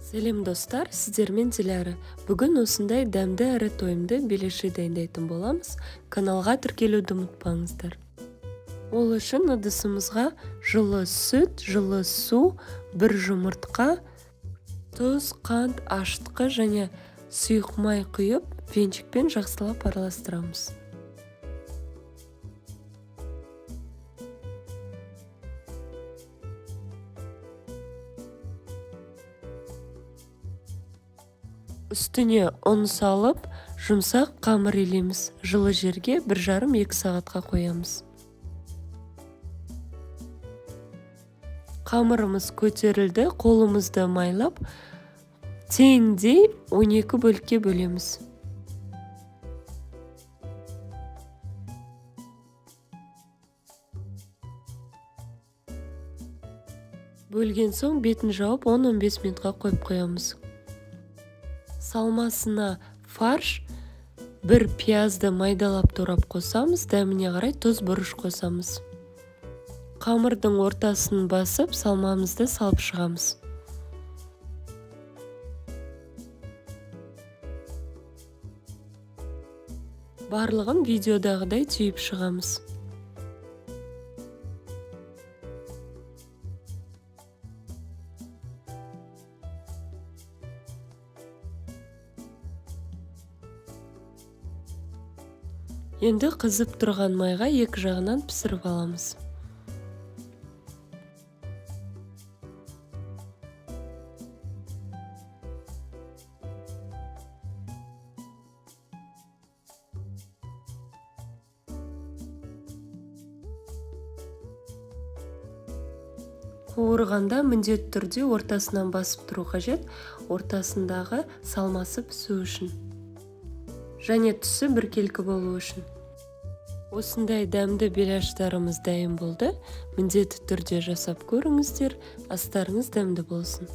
Сәлем достар, сіздермен Диляра. Бүгін осындай дәмді әрі тойымды белеші дайындайтын боламыз. Каналға тіркелуді ұмытпаңыздар. Ол үшін ыдысымызға жылы сүт, жылы су, бір жұмыртқа, тұз, қант, ашытқы және сұйық май құйып, венчикпен жақсылап араластырамыз. Үстіне ұн салып, жұмсақ қамыр илейміз. Жылы жерге 1,5-2 сағатқа қоямыз. Қамырымыз көтерілді, қолымызды майлап, теңдей 12 бөлікке бөлеміз. Бөлген соң бетін жауып 10-15 минутқа қойып қоямыз. Салмасына фарш, бір пиязды майдалап турап қосамыз, дәміне қарай тұз, бұрыш қосамыз. Қамырдың ортасын басып, салмамызды салып шығамыз. Барлығын видеодағыдай түйіп шығамыз. Енді қызып тұрған майға екі жағынан пісіріп аламыз. Қуырғанда міндетті түрде ортасынан басып тұру қажет, ортасындағы салмасы пісу үшін. Және түсі біркелкі болу үшін. Осындай дәмді беляштарымыз дайын болды. Міндетті түрде жасап көріңіздер, астарыңыз дәмді болсын.